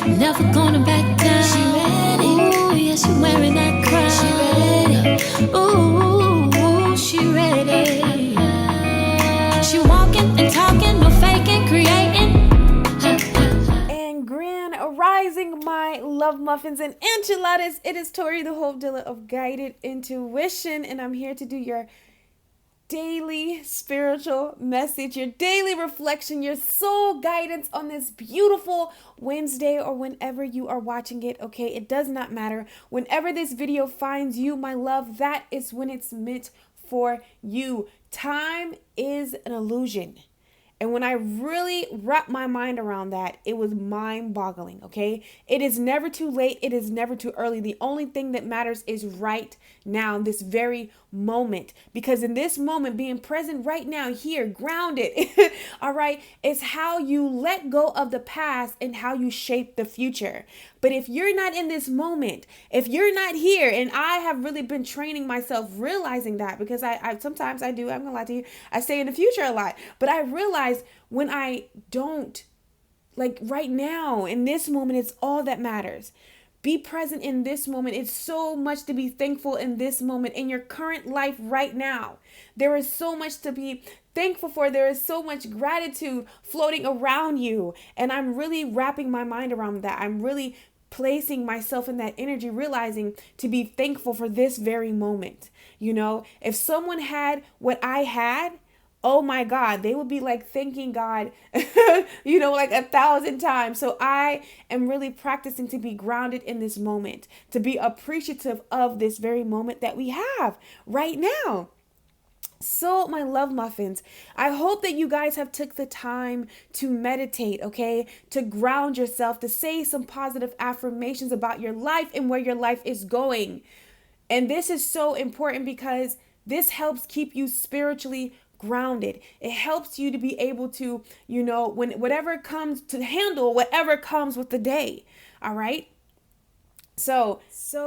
never gonna back down. She ready. Ooh, yeah, she wearing that crown. She ready. Ooh, she ready. She walking and talking, no faking, creating. And grand rising, my love muffins and enchiladas. It is Tori, the hope dealer of guided intuition, and I'm here to do your daily spiritual message, your daily reflection, your soul guidance on this beautiful Wednesday or whenever you are watching it. Okay, it does not matter. Whenever this video finds you, my love, that is when it's meant for you. Time is an illusion. And when I really wrapped my mind around that, it was mind-boggling, okay? It is never too late. It is never too early. The only thing that matters is right now, this very moment. Because in this moment, being present right now, here, grounded, all right, is how you let go of the past and how you shape the future. But if you're not in this moment, if you're not here, and I have really been training myself realizing that, because I sometimes I do, I'm gonna lie to you, I stay in the future a lot, but I realize when I don't, like right now, in this moment, it's all that matters. Be present in this moment. It's so much to be thankful in this moment, in your current life right now. There is so much to be thankful for. There is so much gratitude floating around you. And I'm really wrapping my mind around that. I'm really placing myself in that energy, realizing to be thankful for this very moment. You know, if someone had what I had, oh my God, they would be like thanking God, you know, like 1,000 times. So I am really practicing to be grounded in this moment, to be appreciative of this very moment that we have right now. So my love muffins, I hope that you guys have took the time to meditate, okay? To ground yourself, to say some positive affirmations about your life and where your life is going. And this is so important because this helps keep you spiritually grounded. It helps you to be able to, you know, when whatever comes, to handle whatever comes with the day. All right? So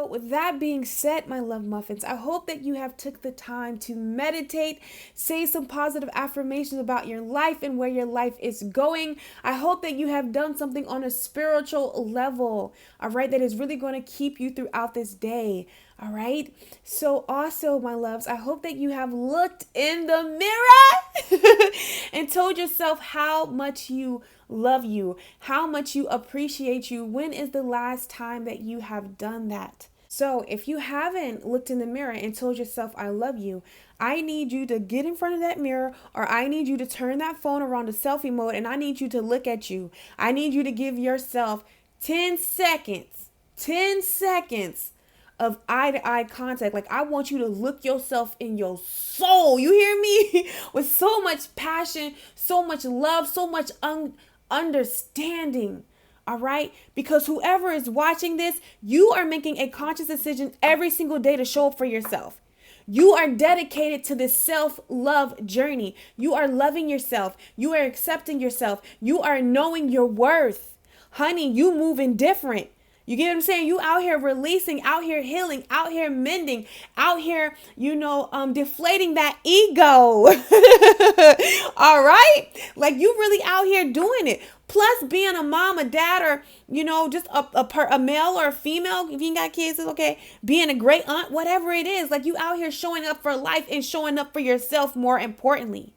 with that being said, my love muffins, I hope that you have took the time to meditate, say some positive affirmations about your life and where your life is going. I hope that you have done something on a spiritual level, all right, that is really going to keep you throughout this day. All right. So also, my loves, I hope that you have looked in the mirror and told yourself how much you love you, how much you appreciate you. When is the last time that you have done that? So if you haven't looked in the mirror and told yourself, I love you, I need you to get in front of that mirror, or I need you to turn that phone around to selfie mode, and I need you to look at you. I need you to give yourself 10 seconds of eye-to-eye contact. Like, I want you to look yourself in your soul. You hear me? With so much passion, so much love, so much understanding. All right? Because whoever is watching this, you are making a conscious decision every single day to show up for yourself. You are dedicated to this self-love journey. You are loving yourself. You are accepting yourself. You are knowing your worth. Honey, you moving different. You get what I'm saying? You out here releasing, out here healing, out here mending, out here, you know, deflating that ego. All right? Like, you really out here doing it. Plus, being a mom, a dad, or, you know, just a male or a female, if you ain't got kids, it's okay. Being a great aunt, whatever it is. Like, you out here showing up for life and showing up for yourself more importantly.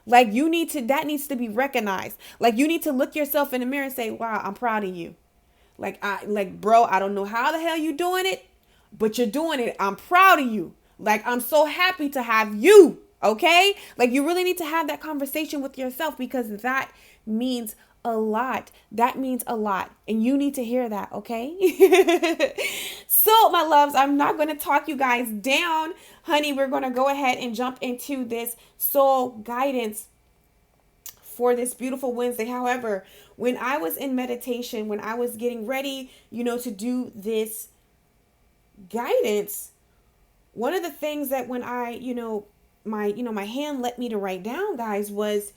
Like, that needs to be recognized. Like, you need to look yourself in the mirror and say, wow, I'm proud of you. Bro, I don't know how the hell you doing it, but you're doing it. I'm proud of you. Like, I'm so happy to have you. Okay? Like, you really need to have that conversation with yourself, because that means a lot. That means a lot. And you need to hear that. Okay? So, my loves, I'm not going to talk you guys down. Honey, we're going to go ahead and jump into this soul guidance for this beautiful Wednesday. However, when I was in meditation, when I was getting ready, you know, to do this guidance, one of the things that when I, my hand let me to write down, guys, was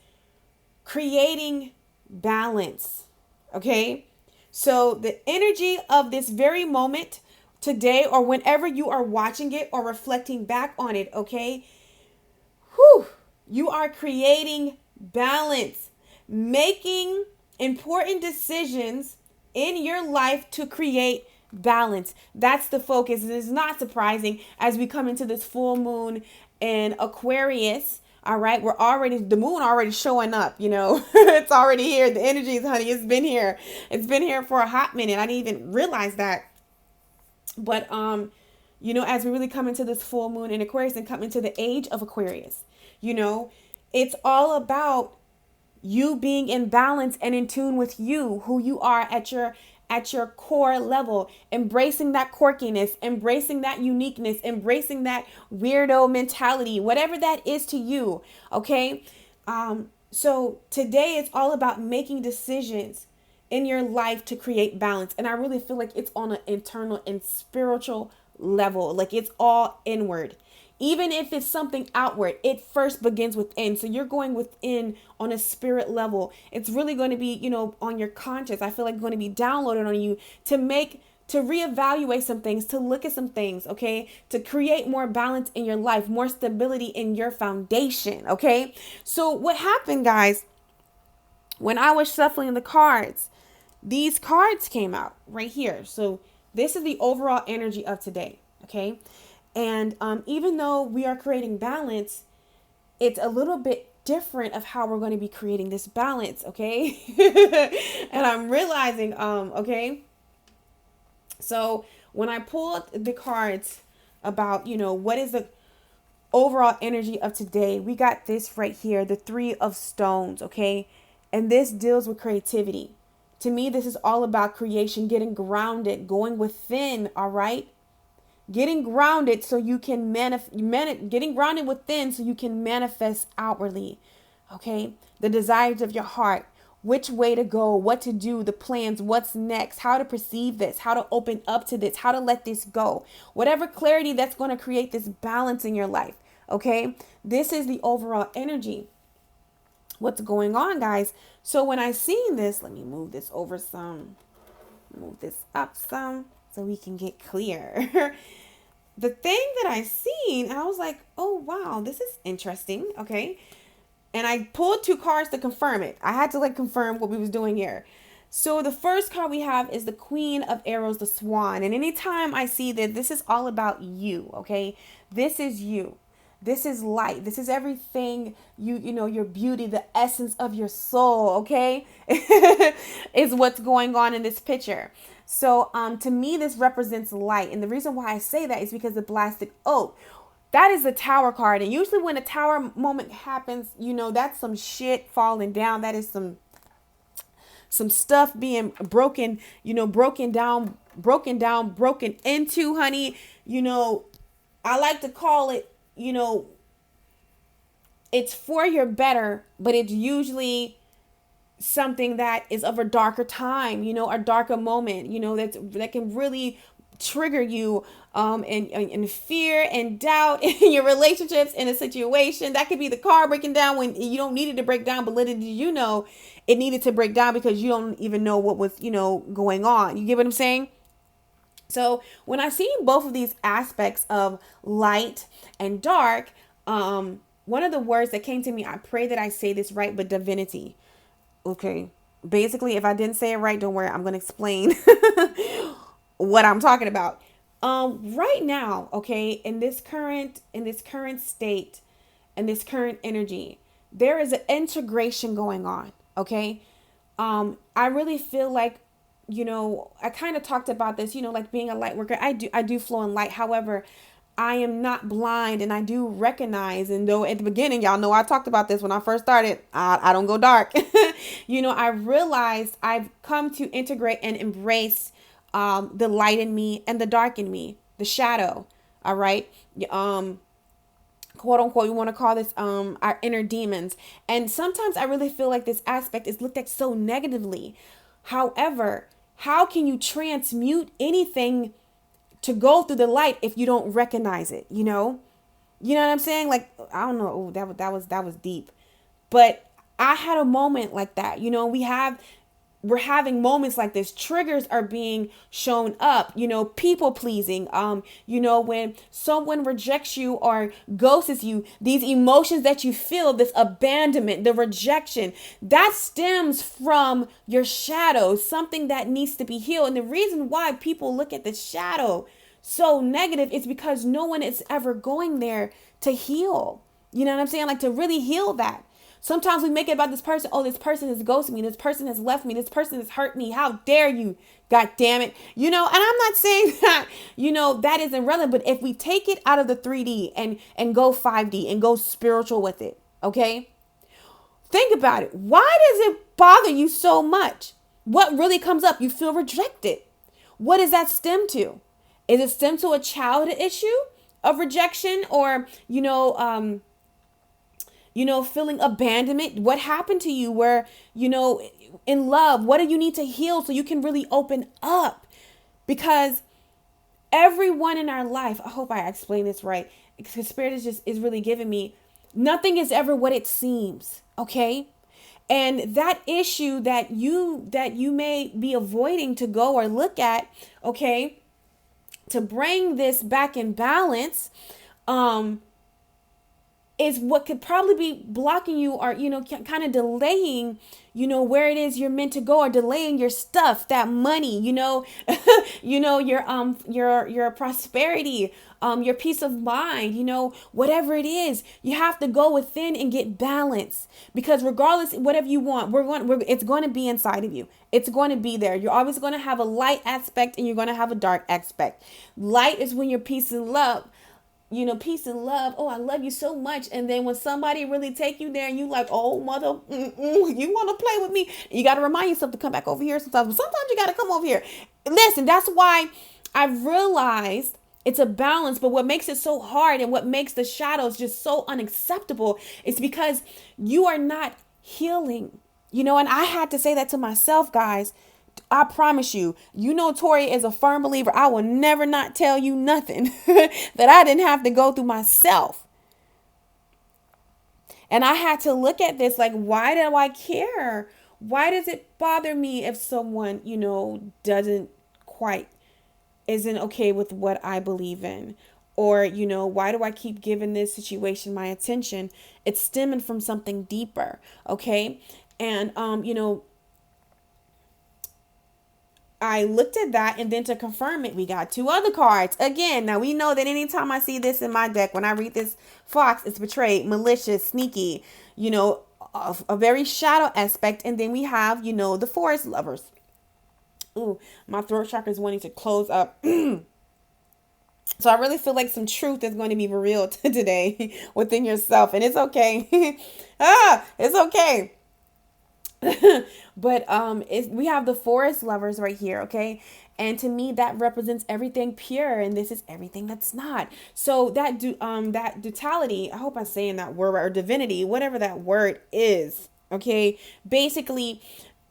creating balance. Okay. So the energy of this very moment today, or whenever you are watching it or reflecting back on it, okay, you are creating balance, making important decisions in your life to create balance. That's the focus. And it's not surprising as we come into this full moon in Aquarius. All right, the moon already showing up, it's already here. The energies, honey, it's been here. It's been here for a hot minute. I didn't even realize that. But, as we really come into this full moon in Aquarius and come into the age of Aquarius, it's all about you being in balance and in tune with you, who you are at your core level, embracing that quirkiness, embracing that uniqueness, embracing that weirdo mentality, whatever that is to you. Okay. So today it's all about making decisions in your life to create balance. And I really feel like it's on an internal and spiritual level. Like it's all inward. Even if it's something outward, it first begins within. So you're going within on a spirit level. It's really going to be, on your conscious. I feel like going to be downloaded on you to reevaluate some things, to look at some things, okay? To create more balance in your life, more stability in your foundation, okay? So what happened, guys, when I was shuffling the cards, these cards came out right here. So this is the overall energy of today, okay? And even though we are creating balance, it's a little bit different of how we're going to be creating this balance, okay? And I'm realizing, okay? So when I pulled the cards about, what is the overall energy of today, we got this right here, the Three of Stones, okay? And this deals with creativity. To me, this is all about creation, getting grounded, going within, all right? Getting grounded so you can getting grounded within so you can manifest outwardly. Okay? The desires of your heart, which way to go, what to do, the plans, what's next, how to perceive this, how to open up to this, how to let this go. Whatever clarity that's going to create this balance in your life. Okay? This is the overall energy. What's going on, guys? So when I seen this, let me move this over some, move this up some so we can get clear. The thing that I seen, and I was like, oh, wow, this is interesting. Okay. And I pulled two cards to confirm it. I had to confirm what we was doing here. So the first card we have is the Queen of Arrows, the Swan. And anytime I see that, this is all about you. Okay. This is you. This is light. This is everything your beauty, the essence of your soul. Okay. Is what's going on in this picture. So to me, this represents light. And the reason why I say that is because the blasted oak, that is the Tower card. And usually when a Tower moment happens, that's some shit falling down. That is some stuff being broken, broken into, honey. I like to call it, it's for your better, but it's usually something that is of a darker time, a darker moment, that can really trigger you and fear and doubt in your relationships, in a situation. That could be the car breaking down when you don't need it to break down, but little did you know it needed to break down because you don't even know what was, going on. You get what I'm saying? So when I see both of these aspects of light and dark, one of the words that came to me, I pray that I say this right, but divinity. Okay. Basically, if I didn't say it right, don't worry. I'm going to explain what I'm talking about. Right now, okay, in this current state, in this current energy, there is an integration going on. Okay. I really feel like, I kind of talked about this, like being a light worker. I do flow in light. However, I am not blind, and I do recognize, and though at the beginning, y'all know I talked about this when I first started, I don't go dark. I realized I've come to integrate and embrace the light in me and the dark in me, the shadow. All right. Quote unquote, you want to call this our inner demons. And sometimes I really feel like this aspect is looked at so negatively. However, how can you transmute anything to go through the light if you don't recognize it? You know what I'm saying? Like, I don't know. Ooh, that was deep. But I had a moment like that. We have we're having moments like this. Triggers are being shown up, people pleasing. When someone rejects you or ghosts you, these emotions that you feel, this abandonment, the rejection, that stems from your shadow, something that needs to be healed. And the reason why people look at the shadow so negative is because no one is ever going there to heal. You know what I'm saying? Like, to really heal that. Sometimes we make it about this person. Oh, this person has ghosted me. This person has left me. This person has hurt me. How dare you? God damn it. And I'm not saying that, that isn't relevant. But if we take it out of the 3D and go 5D and go spiritual with it, okay? Think about it. Why does it bother you so much? What really comes up? You feel rejected. What does that stem to? Is it stem to a childhood issue of rejection, or, feeling abandonment? What happened to you where, in love, what do you need to heal so you can really open up? Because everyone in our life, I hope I explain this right, because Spirit is really giving me, nothing is ever what it seems. Okay. And that issue that you may be avoiding to go or look at, okay, to bring this back in balance, is what could probably be blocking you, or, kind of delaying, where it is you're meant to go, or delaying your stuff, that money, your prosperity, your peace of mind, whatever it is, you have to go within and get balance, because regardless, whatever you want, it's going to be inside of you. It's going to be there. You're always going to have a light aspect and you're going to have a dark aspect. Light is when you're peace and love. Peace and love. Oh, I love you so much. And then when somebody really take you there and you like, oh, mother, you want to play with me, you got to remind yourself to come back over here sometimes. But sometimes you got to come over here. Listen, that's why I've realized it's a balance. But what makes it so hard and what makes the shadows just so unacceptable is because you are not healing. And I had to say that to myself, guys. I promise you, Tori is a firm believer. I will never not tell you nothing that I didn't have to go through myself. And I had to look at this like, why do I care? Why does it bother me if someone, isn't okay with what I believe in? Or, why do I keep giving this situation my attention? It's stemming from something deeper. Okay. And, I looked at that, and then to confirm it, we got 2 other cards. Again, now we know that anytime I see this in my deck, when I read this fox, it's betrayed, malicious, sneaky, a very shadow aspect. And then we have, the forest lovers. Ooh, my throat chakra is wanting to close up. So I really feel like some truth is going to be revealed today within yourself. And it's okay. It's okay. But we have the forest lovers right here, okay? And to me, that represents everything pure, and this is everything that's not. So that duality, I hope I'm saying that word, or divinity, whatever that word is, okay? Basically,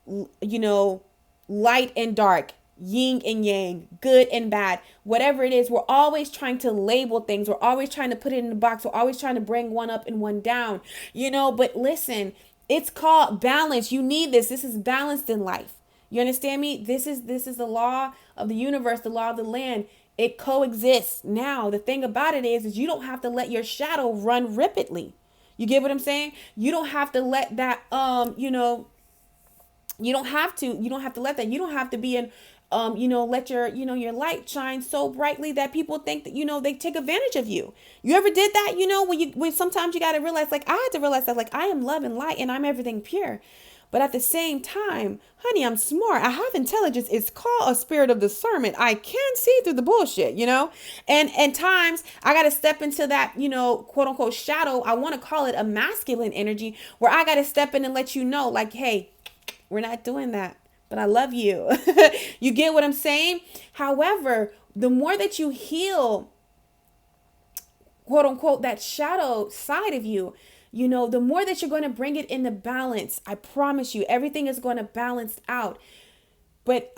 light and dark, yin and yang, good and bad, whatever it is, we're always trying to label things. We're always trying to put it in a box. We're always trying to bring one up and one down, but listen, it's called balance. You need this. This is balanced in life. You understand me? This is the law of the universe, the law of the land. It coexists. Now, the thing about it is you don't have to let your shadow run rapidly. You get what I'm saying? You don't have to let that, you don't have to let that. You don't have to be in, let your light shine so brightly that people think that, they take advantage of you. You ever did that? When sometimes you got to realize, like, I had to realize that, like, I am love and light and I'm everything pure. But at the same time, honey, I'm smart. I have intelligence. It's called a spirit of discernment. I can see through the bullshit, and times I got to step into that, quote unquote shadow. I want to call it a masculine energy where I got to step in and let you know, like, hey, we're not doing that. But I love you. You get what I'm saying? However, the more that you heal, quote unquote, that shadow side of you, the more that you're going to bring it into balance. I promise you, everything is going to balance out. But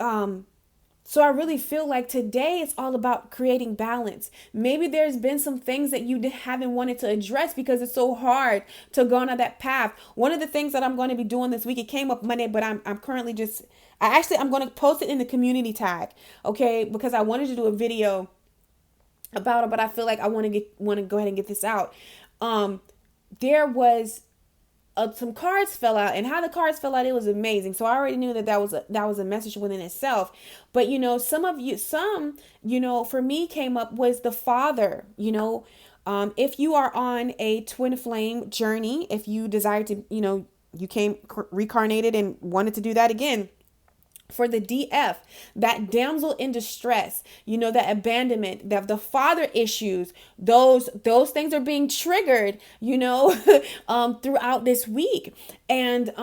So I really feel like today it's all about creating balance. Maybe there's been some things that you haven't wanted to address because it's so hard to go on that path. One of the things that I'm going to be doing this week, it came up Monday, but I'm currently just, I'm going to post it in the community tag, okay? Because I wanted to do a video about it, but I feel like I want to go ahead and get this out. There was some cards fell out, and how the cards fell out, it was amazing. So I already knew that was a message within itself. But some for me came up was the father. If you are on a twin flame journey, if you desire to, you came reincarnated and wanted to do that again. For the DF, that damsel in distress, that abandonment, the father issues, those things are being triggered, throughout this week. And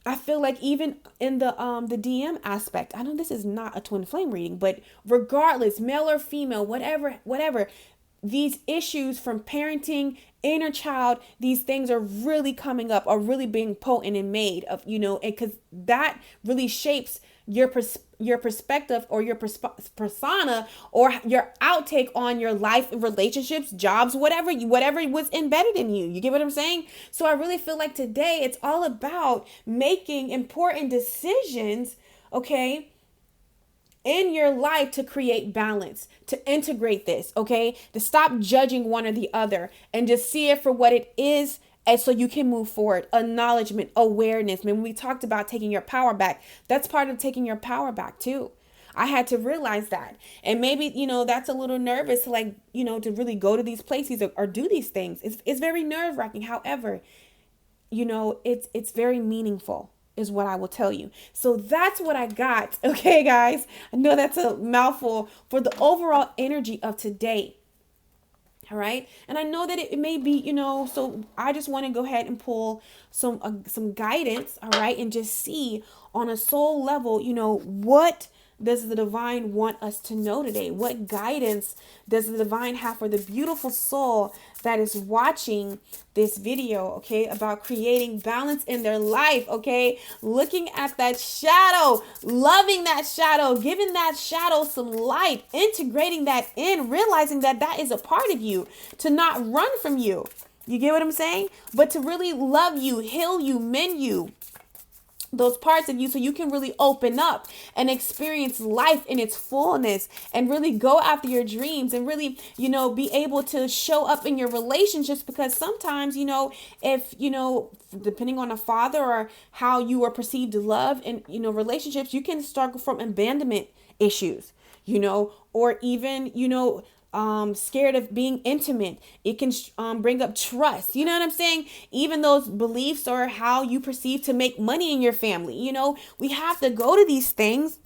I feel like even in the DM aspect, I know this is not a twin flame reading, but regardless, male or female, whatever, these issues from parenting, inner child, these things are really coming up, are really being potent and made of, because that really shapes your perspective or your persona or your outtake on your life, relationships, jobs, whatever was embedded in you. You get what I'm saying? So I really feel like today it's all about making important decisions, okay, in your life to create balance, to integrate this, okay? To stop judging one or the other and just see it for what it is, and so you can move forward. Acknowledgement, awareness. When we talked about taking your power back, that's part of taking your power back too. I had to realize that. And maybe, that's a little nervous, like, to really go to these places or do these things. It's very nerve-wracking. However, it's very meaningful, is what I will tell you. So that's what I got. Okay, guys. I know that's a mouthful for the overall energy of today. All right. And I know that it may be, so I just want to go ahead and pull some guidance. All right. And just see on a soul level, what does the divine want us to know today? What guidance does the divine have for the beautiful soul that is watching this video, okay, about creating balance in their life, okay? Looking at that shadow, loving that shadow, giving that shadow some light, integrating that in, realizing that that is a part of you, to not run from you. You get what I'm saying? But to really love you, heal you, mend you, those parts of you, so you can really open up and experience life in its fullness and really go after your dreams and really, be able to show up in your relationships. Because sometimes, if, depending on a father or how you are perceived to love and, relationships, you can struggle from abandonment issues, or even, scared of being intimate. It can bring up trust. You know what I'm saying? Even those beliefs or how you perceive to make money in your family. We have to go to these things,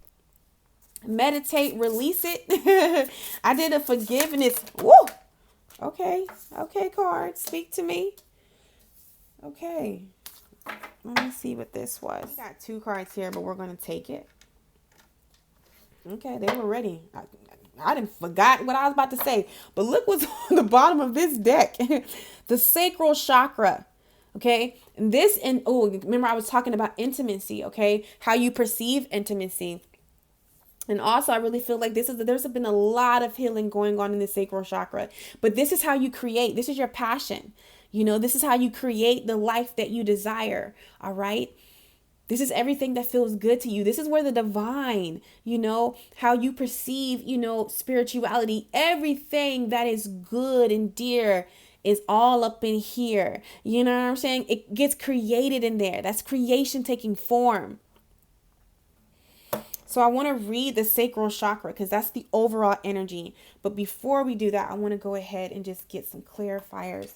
meditate, release it. I did a forgiveness. Woo! Okay, card, speak to me. Okay, let me see what this was. We got 2 cards here, but we're going to take it. Okay, they were ready. I didn't forgot what I was about to say, but look what's on the bottom of this deck. The sacral chakra. Okay. And remember I was talking about intimacy. Okay. How you perceive intimacy. And also I really feel like there's been a lot of healing going on in the sacral chakra, but this is how you create. This is your passion. This is how you create the life that you desire. All right. This is everything that feels good to you. This is where the divine, how you perceive, spirituality, everything that is good and dear is all up in here. You know what I'm saying? It gets created in there. That's creation taking form. So I want to read the sacral chakra because that's the overall energy. But before we do that, I want to go ahead and just get some clarifiers.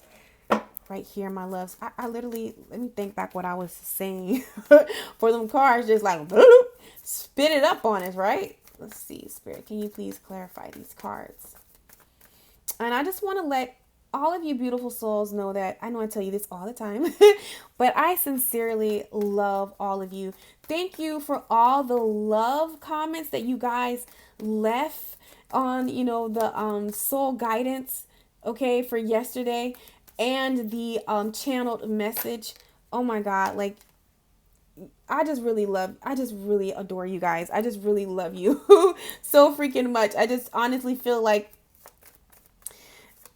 Right here, my loves. I literally, let me think back what I was saying for them cards, just like spit it up on us, right? Let's see, Spirit, can you please clarify these cards? And I just want to let all of you beautiful souls know that I know I tell you this all the time, but I sincerely love all of you. Thank you for all the love comments that you guys left on, the soul guidance, okay, for yesterday. And the channeled message. Oh my God, like I just really adore you guys. I just really love you so freaking much. I just honestly feel like,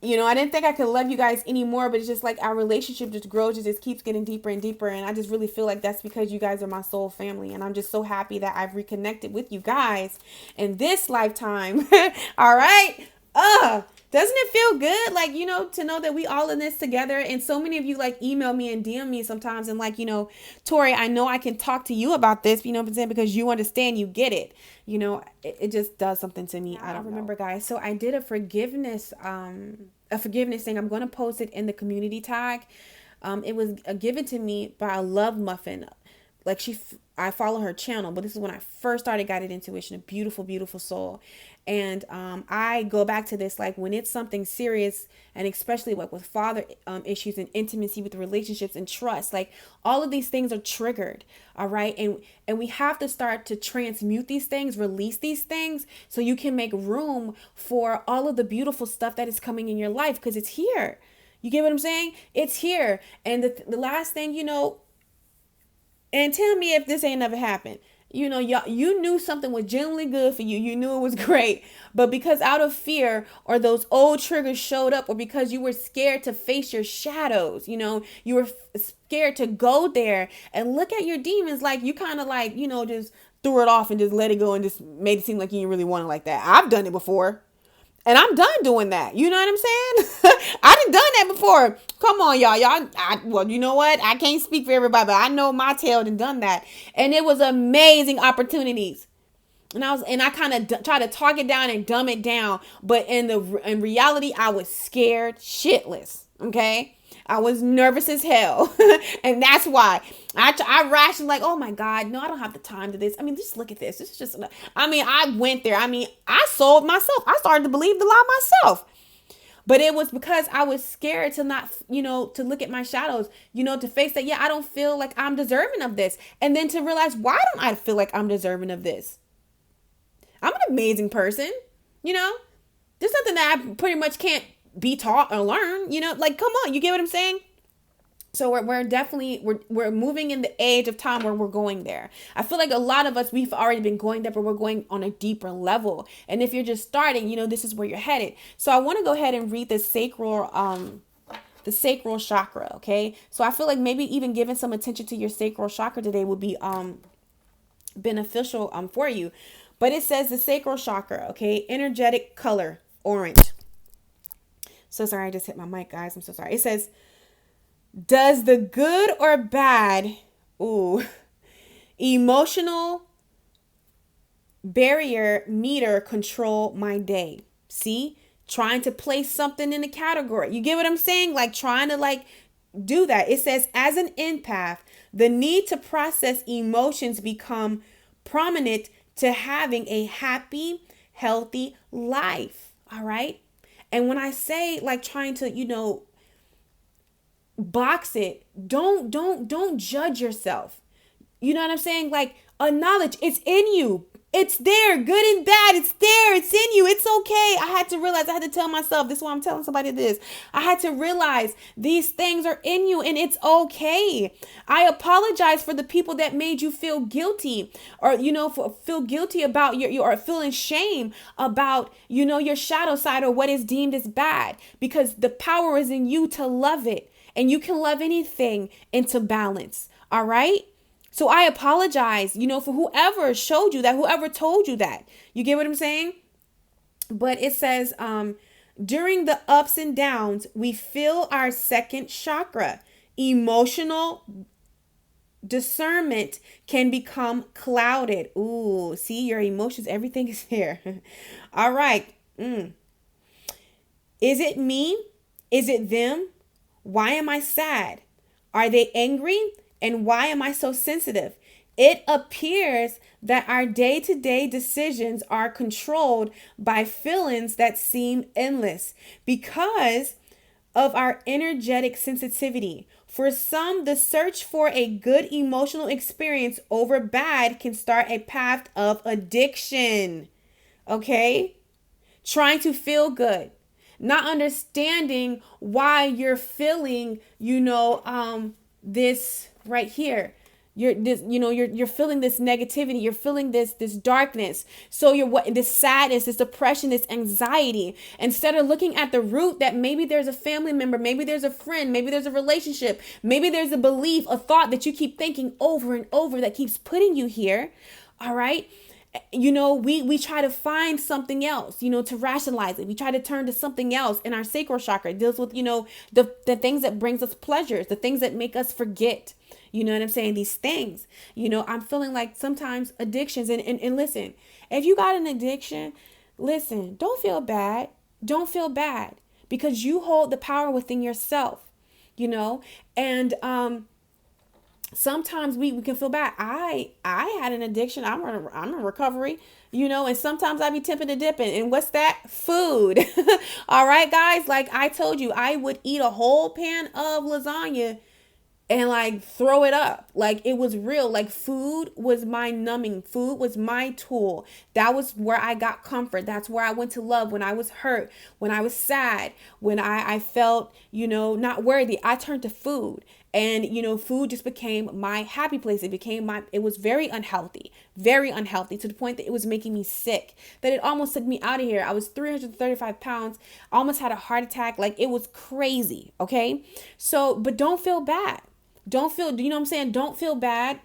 I didn't think I could love you guys anymore, but it's just like our relationship just grows. It just keeps getting deeper and deeper. And I just really feel like that's because you guys are my soul family. And I'm just so happy that I've reconnected with you guys in this lifetime. All right. Doesn't it feel good? Like, to know that we all in this together. And so many of you like email me and DM me sometimes and like, Tori, I know I can talk to you about this, you know what I'm saying? Because you understand, you get it. It just does something to me. I don't remember, guys. So I did a forgiveness thing. I'm going to post it in the community tag. It was given to me by a love muffin. Like I follow her channel, but this is when I first started Guided Intuition, a beautiful, beautiful soul. And I go back to this, like when it's something serious, and especially like with father issues and intimacy with relationships and trust, like all of these things are triggered. All right. And we have to start to transmute these things, release these things so you can make room for all of the beautiful stuff that is coming in your life, because it's here. You get what I'm saying? It's here. And the last thing, and tell me if this ain't never happened. Y'all, you knew something was genuinely good for you. You knew it was great. But because out of fear or those old triggers showed up, or because you were scared to face your shadows, you were scared to go there and look at your demons, like you kind of like, just threw it off and just let it go and just made it seem like you didn't really want it like that. I've done it before. And I'm done doing that. You know what I'm saying? I done that before. Come on, y'all. Well, you know what? I can't speak for everybody, but I know my tail done that. And it was amazing opportunities. And I kind of try to talk it down and dumb it down. But in reality, I was scared shitless. Okay? I was nervous as hell. And that's why I rationed like, oh my God, no, I don't have the time to this. I mean, just look at this. This is just, I went there. I sold myself. I started to believe the lie myself. But it was because I was scared to not, to look at my shadows, to face that, yeah, I don't feel like I'm deserving of this. And then to realize, why don't I feel like I'm deserving of this? I'm an amazing person, There's something that I pretty much can't be taught or learn, like, come on, you get what I'm saying? So we're definitely, we're moving in the age of time where we're going there. I feel like a lot of us, we've already been going there, but we're going on a deeper level. And if you're just starting, this is where you're headed. So I want to go ahead and read the sacral chakra. Okay. So I feel like maybe even giving some attention to your sacral chakra today would be, beneficial, for you. But it says the sacral chakra, okay, energetic color, orange. So sorry, I just hit my mic, guys. I'm so sorry. It says, does the good or bad, emotional barrier meter control my day? See, trying to place something in a category. You get what I'm saying? Like trying to do that. It says, as an empath, the need to process emotions become prominent to having a happy, healthy life. All right. And when I say like trying to, box it, don't judge yourself. You know what I'm saying? Like acknowledge it's in you. It's there, good and bad. It's there. It's in you. It's okay. I had to tell myself, this is why I'm telling somebody this. I had to realize these things are in you and it's okay. I apologize for the people that made you feel guilty or, feel guilty about or feeling shame about, your shadow side or what is deemed as bad, because the power is in you to love it, and you can love anything into balance. All right. So I apologize, for whoever showed you that, whoever told you that. You get what I'm saying? But it says, during the ups and downs, we feel our second chakra. Emotional discernment can become clouded. Ooh, see, your emotions, everything is here. All right. Is it me? Is it them? Why am I sad? Are they angry? And why am I so sensitive? It appears that our day-to-day decisions are controlled by feelings that seem endless because of our energetic sensitivity. For some, the search for a good emotional experience over bad can start a path of addiction. Okay? Trying to feel good. Not understanding why you're feeling, this right here. You're feeling this negativity. You're feeling this darkness. So this sadness, this depression, this anxiety. Instead of looking at the root that maybe there's a family member, maybe there's a friend, maybe there's a relationship, maybe there's a belief, a thought that you keep thinking over and over that keeps putting you here. All right. We try to find something else, to rationalize it. We try to turn to something else, and our sacral chakra deals with, the things that brings us pleasures, the things that make us forget. You know what I'm saying? These things, I'm feeling like sometimes addictions and listen, if you got an addiction, listen, don't feel bad. Don't feel bad, because you hold the power within yourself, and, sometimes we can feel bad. I had an addiction. I'm in recovery, and sometimes I be tempted to dip in. And what's that? Food. All right, guys. Like I told you, I would eat a whole pan of lasagna and like throw it up. Like it was real. Like food was my numbing. Food was my tool. That was where I got comfort. That's where I went to love when I was hurt, when I was sad, when I felt, not worthy. I turned to food. And, food just became my happy place. It was very unhealthy to the point that it was making me sick, that it almost took me out of here. I was 335 pounds, almost had a heart attack. Like it was crazy. Okay. So, but don't feel bad. Don't feel, what I'm saying? Don't feel bad.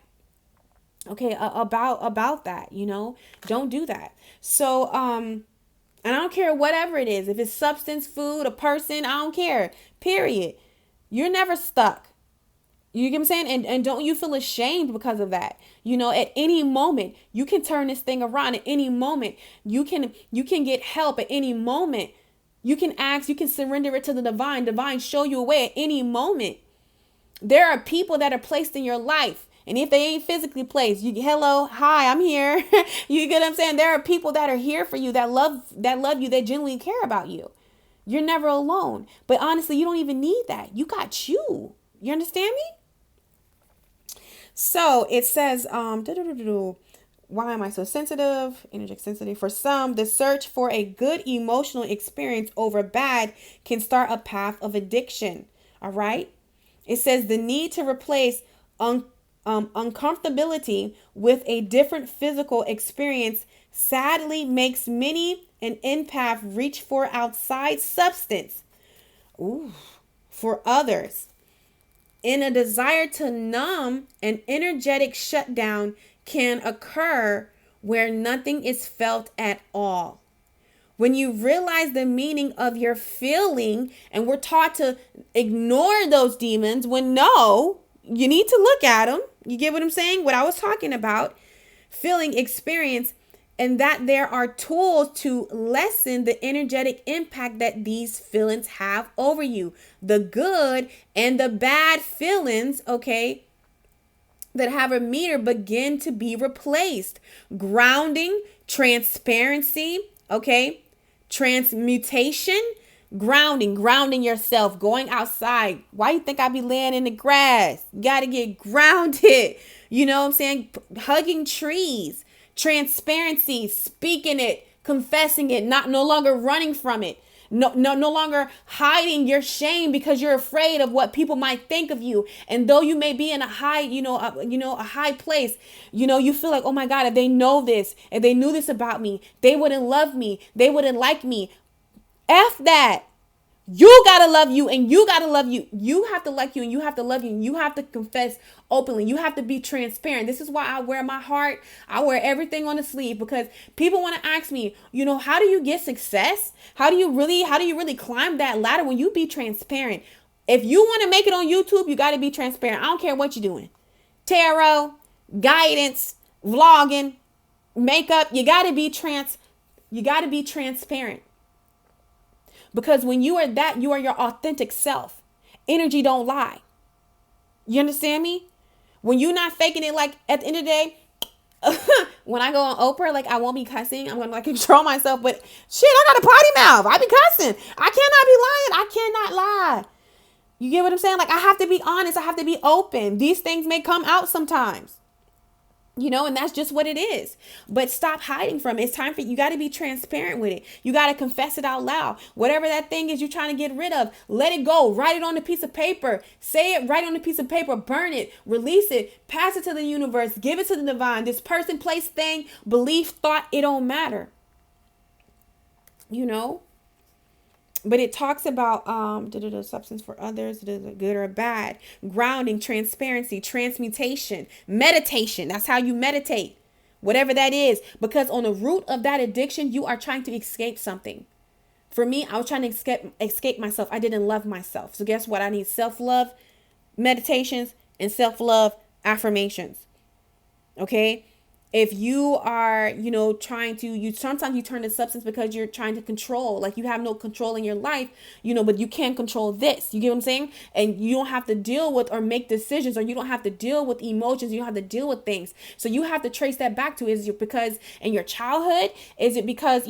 Okay. About that, don't do that. So, and I don't care whatever it is, if it's substance, food, a person, I don't care, period. You're never stuck. You get what I'm saying? And don't you feel ashamed because of that? At any moment, you can turn this thing around. At any moment, you can get help. At any moment, you can ask, you can surrender it to the divine show you a way at any moment. There are people that are placed in your life. And if they ain't physically placed, hello, hi, I'm here. You get what I'm saying? There are people that are here for you, that love you, that genuinely care about you. You're never alone. But honestly, you don't even need that. You got you. You understand me? So it says, why am I so sensitive? Energetic sensitive. For some, the search for a good emotional experience over bad can start a path of addiction. All right. It says the need to replace uncomfortability with a different physical experience sadly makes many an empath reach for outside substance. For others. In a desire to numb, an energetic shutdown can occur where nothing is felt at all. When you realize the meaning of your feeling, and we're taught to ignore those demons, when no, you need to look at them. You get what I'm saying? What I was talking about, feeling experience, and that there are tools to lessen the energetic impact that these feelings have over you. The good and the bad feelings, okay, that have a meter begin to be replaced. Grounding, transparency, okay, transmutation, grounding yourself, going outside. Why you think I be laying in the grass? You got to get grounded. You know what I'm saying? Hugging trees. Transparency, speaking it, confessing it, no longer running from it. No longer hiding your shame because you're afraid of what people might think of you. And though you may be in a high, a high place, you feel like, oh my God, if they know this, if they knew this about me, they wouldn't love me. They wouldn't like me. F that. You got to love you, and you got to love you. You have to like you, and you have to love you, and you have to confess openly. You have to be transparent. This is why I wear my heart. I wear everything on the sleeve, because people want to ask me, how do you get success? How do you really climb that ladder when you be transparent? If you want to make it on YouTube, you got to be transparent. I don't care what you're doing. Tarot, guidance, vlogging, makeup, you got to be transparent. Because when you are that, you are your authentic self. Energy don't lie. You understand me? When you're not faking it, like at the end of the day, when I go on Oprah, like I won't be cussing. I'm going to control myself. But shit, I got a potty mouth. I be cussing. I cannot be lying. I cannot lie. You get what I'm saying? Like I have to be honest. I have to be open. These things may come out sometimes. And that's just what it is. But stop hiding from it. It's time for you got to be transparent with it. You got to confess it out loud. Whatever that thing is you're trying to get rid of, let it go. Write it on a piece of paper. Say it right on a piece of paper. Burn it. Release it. Pass it to the universe. Give it to the divine. This person, place, thing, belief, thought, it don't matter. But it talks about substance for others, good or bad, grounding, transparency, transmutation, meditation. That's how you meditate, whatever that is. Because on the root of that addiction, you are trying to escape something. For me, I was trying to escape myself. I didn't love myself. So guess what? I need self-love meditations and self-love affirmations. Okay? If you are, trying to, sometimes you turn to substance because you're trying to control, like you have no control in your life, but you can't control this. You get what I'm saying? And you don't have to deal with or make decisions, or you don't have to deal with emotions. You don't have to deal with things. So you have to trace that back to, is it because in your childhood? Is it because,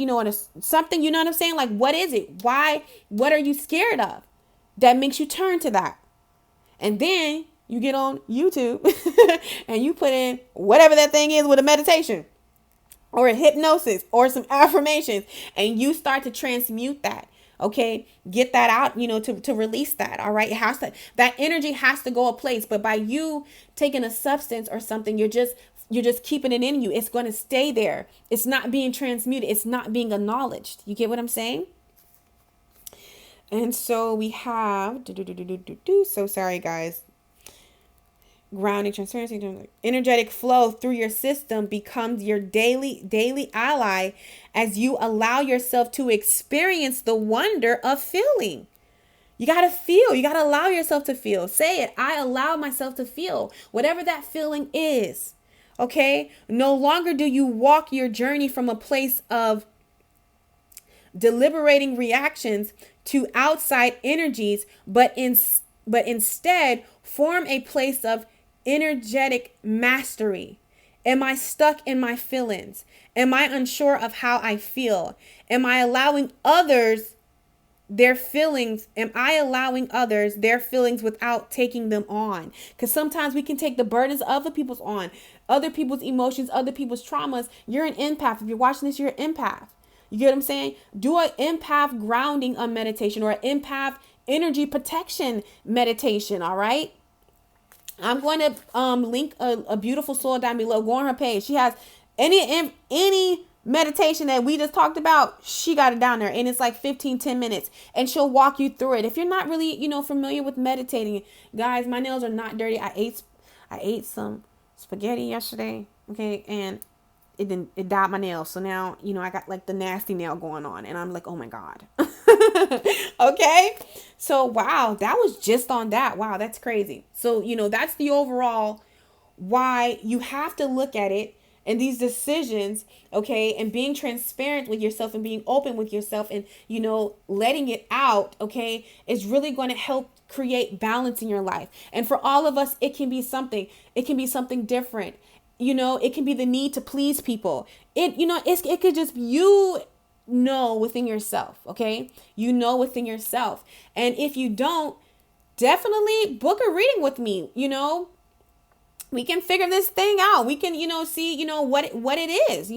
something, you know what I'm saying? Like, what is it? Why? What are you scared of that makes you turn to that? And then you get on YouTube and you put in whatever that thing is with a meditation or a hypnosis or some affirmations, and you start to transmute that. Okay. Get that out, to release that. All right. That energy has to go a place, but by you taking a substance or something, you're just keeping it in you. It's going to stay there. It's not being transmuted. It's not being acknowledged. You get what I'm saying? And so we have, so sorry guys. Grounding, transparency, energetic flow through your system becomes your daily ally as you allow yourself to experience the wonder of feeling. You got to feel. You got to allow yourself to feel. Say it. I allow myself to feel whatever that feeling is. Okay? No longer do you walk your journey from a place of deliberating reactions to outside energies, but instead form a place of energetic mastery. Am I stuck in my feelings? Am I unsure of how I feel? Am I allowing others their feelings? Am I allowing others their feelings without taking them on? Because sometimes we can take the burdens of other people's on, other people's emotions, other people's traumas. You're an empath. If you're watching this, you're an empath. You get what I'm saying? Do an empath grounding meditation or an empath energy protection meditation. All right. I'm going to link a beautiful soul down below. Go on her page. She has any meditation that we just talked about. She got it down there, and it's like 10 minutes, and she'll walk you through it. If you're not really, familiar with meditating, guys, my nails are not dirty. I ate some spaghetti yesterday. Okay. And it dyed my nails. So now, I got like the nasty nail going on, and I'm like, oh my God. Okay. So, wow, that was just on that. Wow. That's crazy. So, that's the overall why you have to look at it and these decisions. Okay. And being transparent with yourself and being open with yourself and, letting it out. Okay. Is really going to help create balance in your life. And for all of us, it can be something different. It can be the need to please people. It could just be within yourself. Okay. Within yourself. And if you don't, definitely book a reading with me. We can figure this thing out. We can, see, what it is,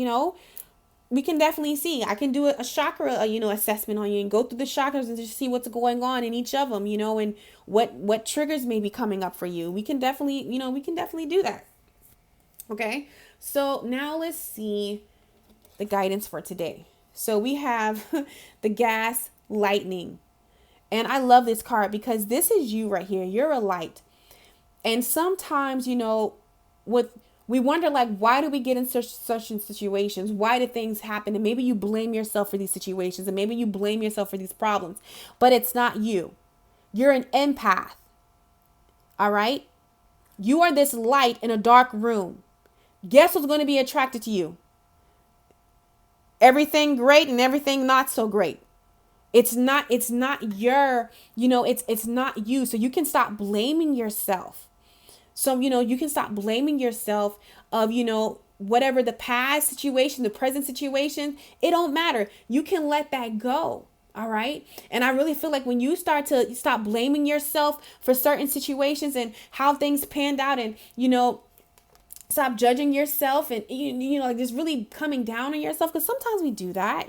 we can definitely see. I can do a chakra, assessment on you and go through the chakras and just see what's going on in each of them, and what triggers may be coming up for you. We can definitely do that. Okay. So now let's see the guidance for today. So we have the gas lightning. And I love this card because this is you right here. You're a light. And sometimes, we wonder, like, why do we get in such situations? Why do things happen? And maybe you blame yourself for these situations, and maybe you blame yourself for these problems, but it's not you. You're an empath. All right. You are this light in a dark room. Guess what's going to be attracted to you? Everything great and everything not so great. It's not your, it's not you. So you can stop blaming yourself. So, you can stop blaming yourself of, whatever the past situation, the present situation, it don't matter. You can let that go. All right. And I really feel like when you start to stop blaming yourself for certain situations and how things panned out and, Stop judging yourself and, like just really coming down on yourself. Because sometimes we do that,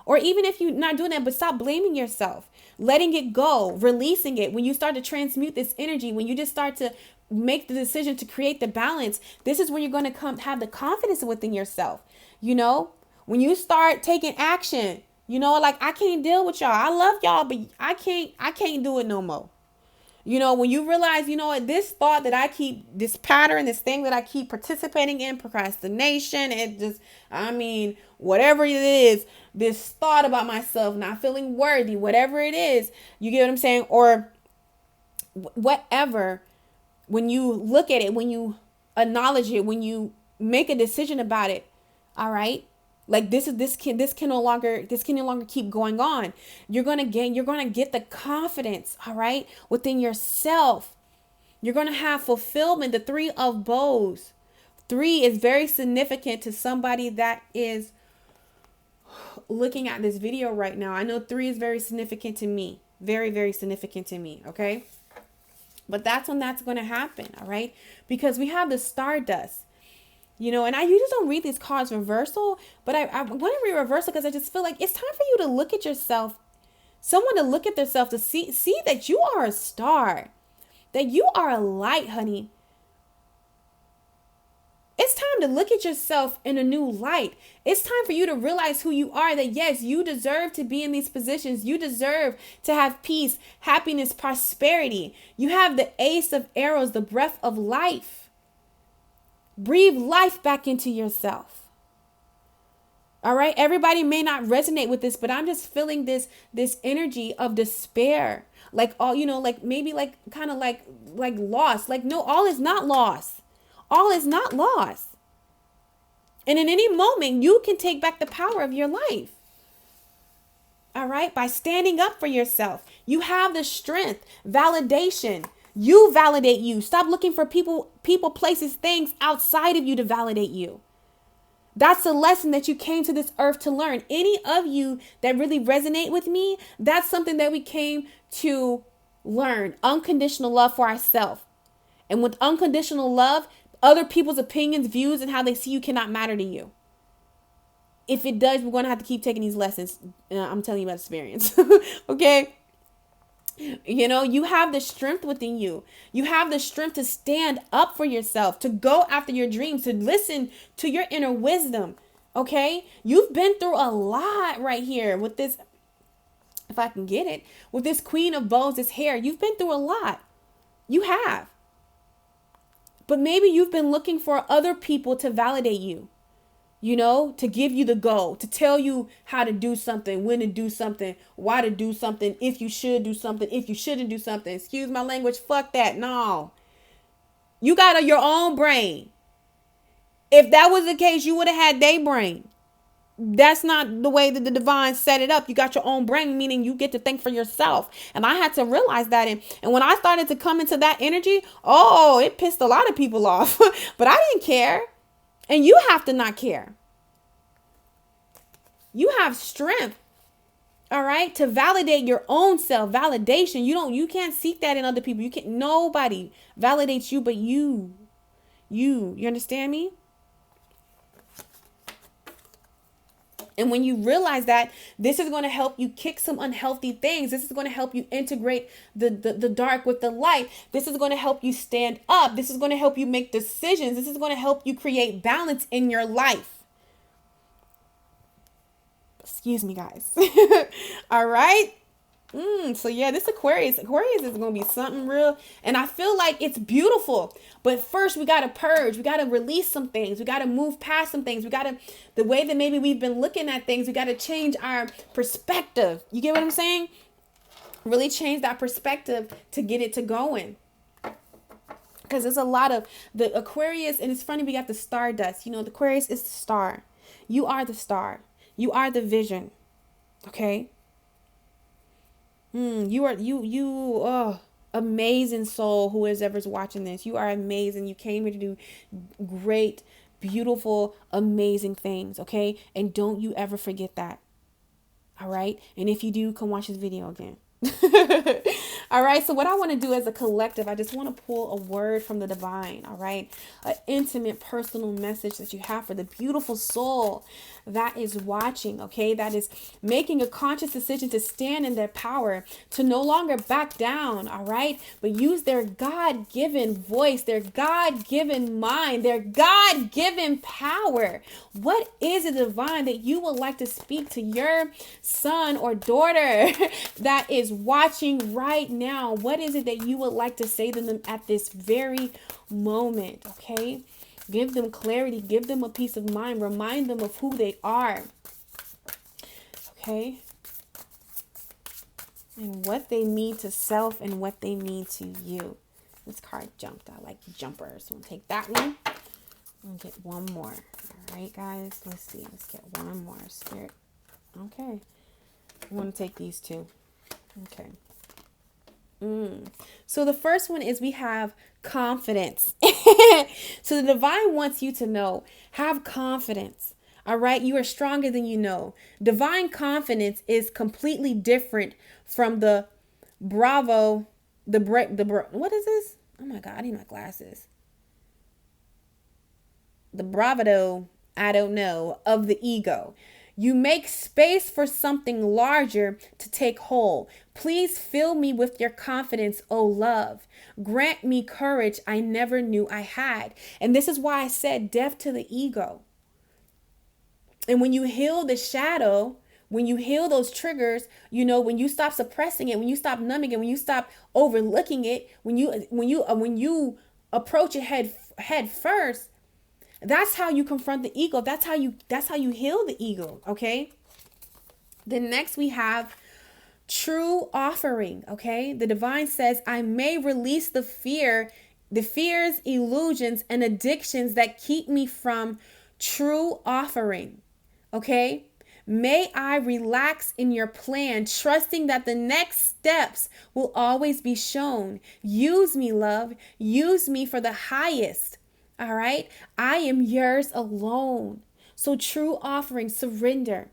or even if you're not doing that, but stop blaming yourself, letting it go, releasing it. When you start to transmute this energy, when you just start to make the decision to create the balance, this is when you're going to have the confidence within yourself. When you start taking action, like, I can't deal with y'all. I love y'all, but I can't do it no more. When you realize, this thought that I keep, this pattern, this thing that I keep participating in, procrastination, whatever it is, this thought about myself, not feeling worthy, whatever it is, you get what I'm saying? Or whatever, when you look at it, when you acknowledge it, when you make a decision about it, all right? Like this can no longer keep going on. You're going to get the confidence, all right, within yourself. You're going to have fulfillment. The 3 of bows. 3 is very significant to somebody that is looking at this video right now. I know 3 is very significant to me. Very, very significant to me, okay? But that's when that's going to happen, all right? Because we have the stardust. And I usually don't read these cards reversal, but I want to read reversal because I just feel like it's time for you to look at yourself, someone to look at themselves, to see that you are a star, that you are a light, honey. It's time to look at yourself in a new light. It's time for you to realize who you are, that yes, you deserve to be in these positions. You deserve to have peace, happiness, prosperity. You have the Ace of Arrows, the breath of life. Breathe life back into yourself. All right. Everybody may not resonate with this, but I'm just feeling this energy of despair. Like like maybe like kind of like lost. Like, no, all is not lost. All is not lost. And in any moment, you can take back the power of your life. All right. By standing up for yourself. You have the strength, validation. You validate you. Stop looking for people, places, things outside of you to validate you. That's the lesson that you came to this earth to learn. Any of you that really resonate with me, that's something that we came to learn. Unconditional love for ourselves. And with unconditional love, other people's opinions, views, and how they see you cannot matter to you. If it does, we're going to have to keep taking these lessons. I'm telling you about experience. Okay? You have the strength within you. You have the strength to stand up for yourself, to go after your dreams, to listen to your inner wisdom. Okay? You've been through a lot right here with this, if I can get it, with this Queen of Bows, this hair. You've been through a lot. You have. But maybe you've been looking for other people to validate you. To give you the go, to tell you how to do something, when to do something, why to do something, if you should do something, if you shouldn't do something. Excuse my language. Fuck that. No. You got your own brain. If that was the case, you would have had their brain. That's not the way that the divine set it up. You got your own brain, meaning you get to think for yourself. And I had to realize that. And when I started to come into that energy, it pissed a lot of people off. But I didn't care. And you have to not care. You have strength, all right, to validate your own self. Validation. You can't seek that in other people. Nobody validates you but you. You understand me? And when you realize that, this is going to help you kick some unhealthy things. This is going to help you integrate the dark with the light. This is going to help you stand up. This is going to help you make decisions. This is going to help you create balance in your life. Excuse me, guys. All right. So yeah, this Aquarius is going to be something real. And I feel like it's beautiful. But first we got to purge. We got to release some things. We got to move past some things. The way that maybe we've been looking at things, we got to change our perspective. You get what I'm saying? Really change that perspective to get it to going. Because there's a lot of the Aquarius, and it's funny, we got the stardust. The Aquarius is the star. You are the star. You are the vision. Okay? You amazing soul, who is ever's watching this. You are amazing. You came here to do great, beautiful, amazing things. Okay. And don't you ever forget that. All right. And if you do, come watch this video again. All right. So what I want to do as a collective, I just want to pull a word from the divine. All right. An intimate, personal message that you have for the beautiful soul that is watching. Okay. That is making a conscious decision to stand in their power, to no longer back down. All right. But use their God-given voice, their God-given mind, their God-given power. What is it, divine, that you would like to speak to your son or daughter that is watching right now? What is it that you would like to say to them at this very moment? Okay. Give them clarity. Give them a peace of mind. Remind them of who they are. Okay. And what they mean to self and what they mean to you. This card jumped. I like jumpers. So I'm going to take that one. I'm going to get one more. All right, guys. Let's see. Let's get one more. Spirit. Okay. I want to take these two. Okay. So the first one is we have confidence. So the divine wants you to know, have confidence. All right. You are stronger than you know. Divine confidence is completely different from the bravo, what is this? Oh my God, I need my glasses. The bravado, I don't know, of the ego. You make space for something larger to take hold. Please fill me with your confidence, oh love. Grant me courage I never knew I had. And this is why I said death to the ego. And when you heal the shadow, when you heal those triggers, you know, when you stop suppressing it, when you stop numbing it, when you stop overlooking it, when you approach it head first, that's how you confront the ego. That's how you heal the ego. Okay. Then next we have true offering. Okay. The divine says, I may release the fears, illusions, and addictions that keep me from true offering. Okay. May I relax in your plan, trusting that the next steps will always be shown. Use me, love. Use me for the highest. All right. I am yours alone. So true offering, surrender.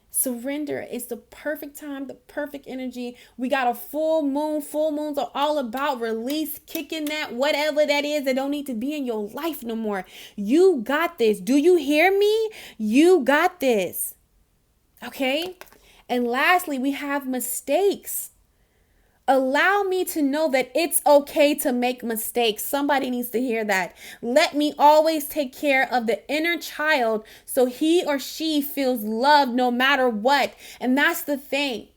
Surrender is the perfect time, the perfect energy. We got a full moon. Full moons are all about release, kicking that, whatever that is that don't need to be in your life no more. You got this. Do you hear me? You got this. Okay. And lastly, we have mistakes. Allow me to know that it's okay to make mistakes. Somebody needs to hear that. Let me always take care of the inner child so he or she feels loved no matter what. And that's the thing.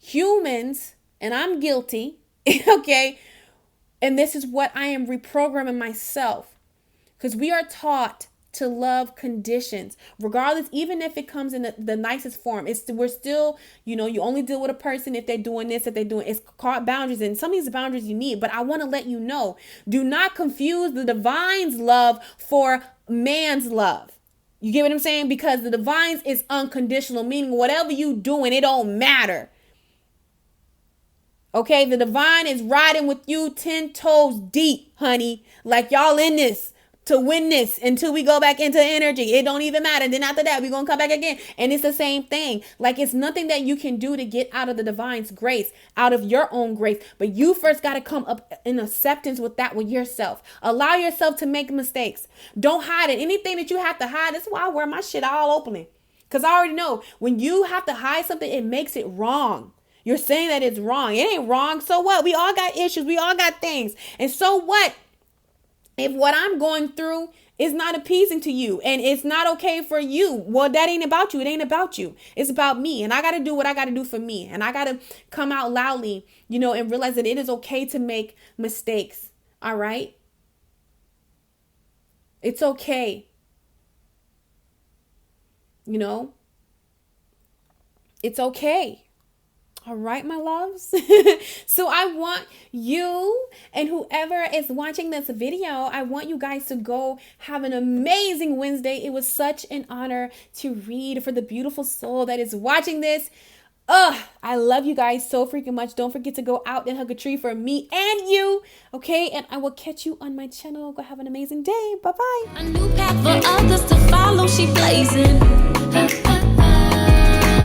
Humans, and I'm guilty, okay? And this is what I am reprogramming myself, because we are taught to love conditions, regardless, even if it comes in the nicest form. We're still, you only deal with a person if they're doing this, if they're doing, it's called boundaries. And some of these boundaries you need, but I want to let you know, do not confuse the divine's love for man's love. You get what I'm saying? Because the divine's is unconditional, meaning whatever you doing, it don't matter. Okay. The divine is riding with you 10 toes deep, honey. Like y'all in this to win this until we go back into energy. It don't even matter. Then after that, we're going to come back again. And it's the same thing. Like, it's nothing that you can do to get out of the divine's grace, out of your own grace. But you first got to come up in acceptance with that with yourself. Allow yourself to make mistakes. Don't hide it. Anything that you have to hide. That's why I wear my shit all openly. Because I already know when you have to hide something, it makes it wrong. You're saying that it's wrong. It ain't wrong. So what? We all got issues. We all got things. And so what? If what I'm going through is not appeasing to you and it's not okay for you, well, that ain't about you. It ain't about you. It's about me. And I got to do what I got to do for me. And I got to come out loudly, and realize that it is okay to make mistakes. All right. It's okay. It's okay. All right, my loves. So I want you and whoever is watching this video, I want you guys to go have an amazing Wednesday. It was such an honor to read for the beautiful soul that is watching this. I love you guys so freaking much. Don't forget to go out and hug a tree for me and you. Okay, and I will catch you on my channel. Go have an amazing day. Bye-bye. A new path for others to follow, she blazing.